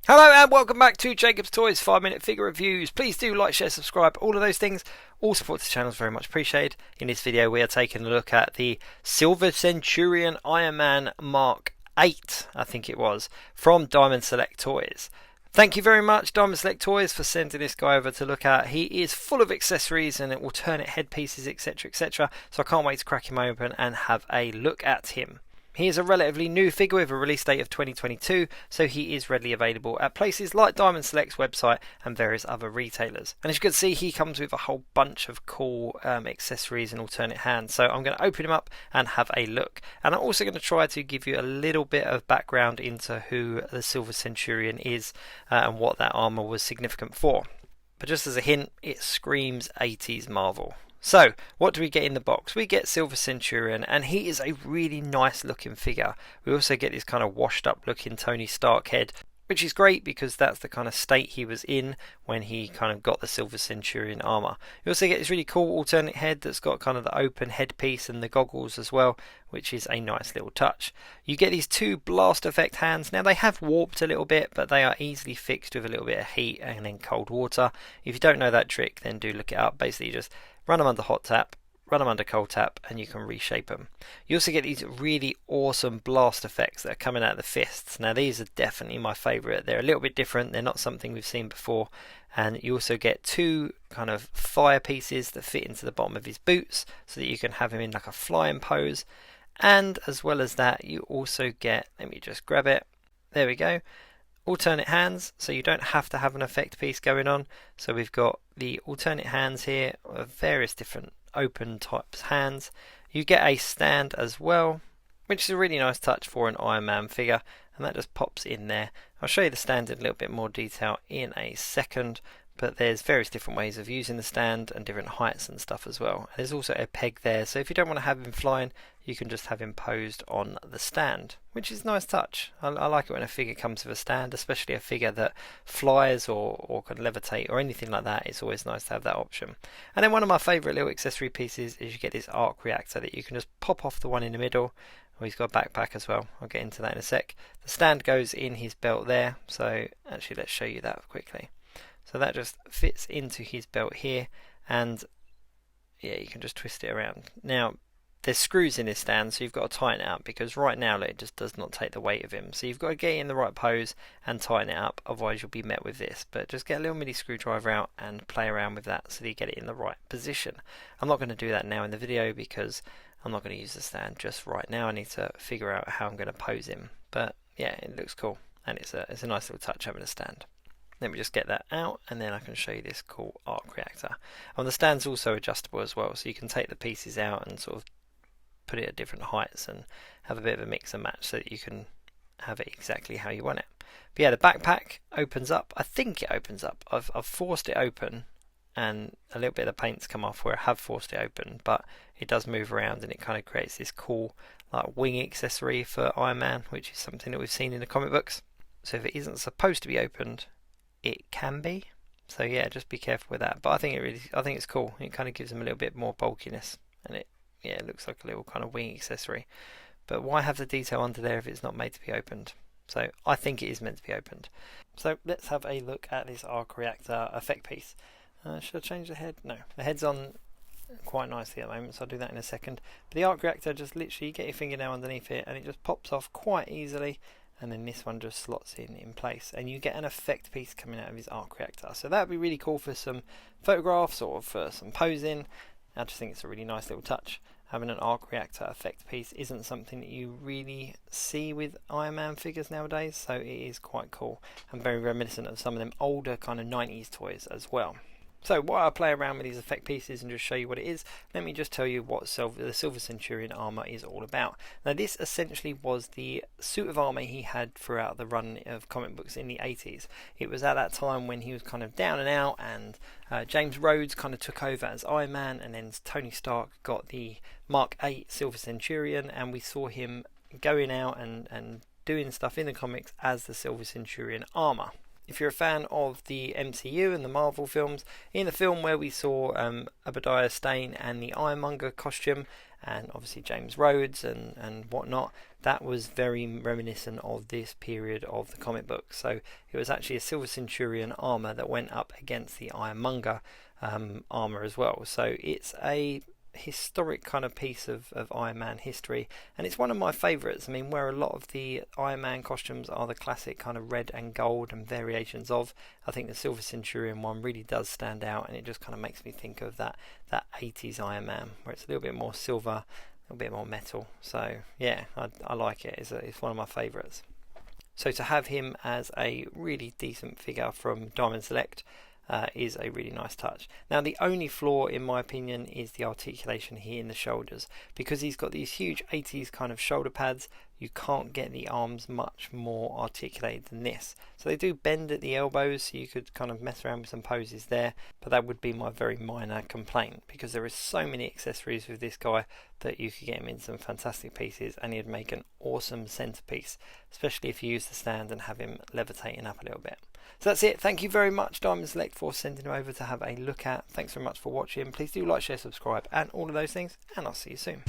Hello and welcome back to Jacob's Toys 5-minute figure reviews. Please do like, share, subscribe, all of those things. All support to the channel is very much appreciated. In this video we are taking a look at the Silver Centurion Iron Man Mark 8, I think it was, from Diamond Select Toys. Thank you very much Diamond Select Toys for sending this guy over to look at. He is full of accessories and alternate headpieces, etc, etc, so I can't wait to crack him open and have a look at him. He is a relatively new figure with a release date of 2022, so he is readily available at places like Diamond Select's website and various other retailers. And as you can see, he comes with a whole bunch of cool accessories and alternate hands. So I'm going to open him up and have a look. And I'm also going to try to give you a little bit of background into who the Silver Centurion is and what that armor was significant for. But just as a hint, it screams 80s Marvel. So, what do we get in the box? We get Silver Centurion, and he is a really nice looking figure. We also get this kind of washed up looking Tony Stark head, which is great because that's the kind of state he was in when he kind of got the Silver Centurion armor. You also get this really cool alternate head that's got kind of the open headpiece and the goggles as well, which is a nice little touch. You get these two blast effect hands. Now they have warped a little bit, but they are easily fixed with a little bit of heat and then cold water. If you don't know that trick, then do look it up. Basically just run them under hot tap, run them under cold tap, and you can reshape them. You also get these really awesome blast effects that are coming out of the fists. Now these are definitely my favourite. They're a little bit different, they're not something we've seen before. And you also get two kind of fire pieces that fit into the bottom of his boots so that you can have him in like a flying pose. And as well as that, you also get, let me just grab it, there we go, alternate hands, so you don't have to have an effect piece going on. So we've got the alternate hands here of various different open types hands. You get a stand as well, which is a really nice touch for an Iron Man figure, and that just pops in there. I'll show you the stand in a little bit more detail in a second, but there's various different ways of using the stand and different heights and stuff as well. There's also a peg there, so if you don't want to have him flying, you can just have him posed on the stand, which is a nice touch. I like it when a figure comes with a stand, especially a figure that flies or can levitate or anything like that. It's always nice to have that option. And then one of my favourite little accessory pieces is you get this arc reactor that you can just pop off the one in the middle. Oh, he's got a backpack as well. I'll get into that in a sec. The stand goes in his belt there, so actually let's show you that quickly. So that just fits into his belt here, and yeah, you can just twist it around. Now there's screws in this stand, so you've got to tighten it up because right now it just does not take the weight of him. So you've got to get in the right pose and tighten it up, otherwise you'll be met with this. But just get a little mini screwdriver out and play around with that so that you get it in the right position. I'm not going to do that now in the video because I'm not going to use the stand just right now. I need to figure out how I'm going to pose him. But yeah, it looks cool, and it's a nice little touch having a stand. Let me just get that out and then I can show you this cool arc reactor. And the stand's also adjustable as well, so you can take the pieces out and sort of put it at different heights and have a bit of a mix and match so that you can have it exactly how you want it. But yeah, the backpack opens up. I think it opens up. I've forced it open and a little bit of the paint's come off where I have forced it open, but it does move around and it kind of creates this cool like wing accessory for Iron Man, which is something that we've seen in the comic books. So if it isn't supposed to be opened, it can be. So yeah, just be careful with that. But I think it's cool. It kind of gives them a little bit more bulkiness, and it looks like a little kind of wing accessory. But why have the detail under there if it's not made to be opened? So I think it is meant to be opened. So let's have a look at this arc reactor effect piece. Should I change the head? No, the head's on quite nicely at the moment, so I'll do that in a second. But the arc reactor, just literally get your fingernail underneath it and it just pops off quite easily. And then this one just slots in place, and you get an effect piece coming out of his arc reactor. So that would be really cool for some photographs or for some posing. I just think it's a really nice little touch. Having an arc reactor effect piece isn't something that you really see with Iron Man figures nowadays, so it is quite cool and very reminiscent of some of them older kind of 90s toys as well. So while I play around with these effect pieces and just show you what it is, let me just tell you what the Silver Centurion armor is all about. Now this essentially was the suit of armor he had throughout the run of comic books in the 80s. It was at that time when he was kind of down and out, and James Rhodes kind of took over as Iron Man, and then Tony Stark got the Mark 8 Silver Centurion, and we saw him going out and doing stuff in the comics as the Silver Centurion armor. If you're a fan of the MCU and the Marvel films, in the film where we saw Obadiah Stane and the Ironmonger costume, and obviously James Rhodes and whatnot, that was very reminiscent of this period of the comic book. So it was actually a Silver Centurion armor that went up against the Ironmonger armor as well. So it's a historic kind of piece of Iron Man history, and it's one of my favourites. I mean, where a lot of the Iron Man costumes are the classic kind of red and gold and variations of, I think the Silver Centurion one really does stand out, and it just kind of makes me think of that 80s Iron Man, where it's a little bit more silver, a little bit more metal. So yeah, I like it. It's one of my favourites. So to have him as a really decent figure from Diamond Select is a really nice touch. Now the only flaw in my opinion is the articulation here in the shoulders, because he's got these huge 80s kind of shoulder pads. You can't get the arms much more articulated than this. So they do bend at the elbows, so you could kind of mess around with some poses there, but that would be my very minor complaint, because there is so many accessories with this guy that you could get him in some fantastic pieces, and he'd make an awesome centerpiece, especially if you use the stand and have him levitating up a little bit. So that's it. Thank you very much, Diamond Select, for sending him over to have a look at. Thanks very much for watching. Please do like, share, subscribe, and all of those things, and I'll see you soon.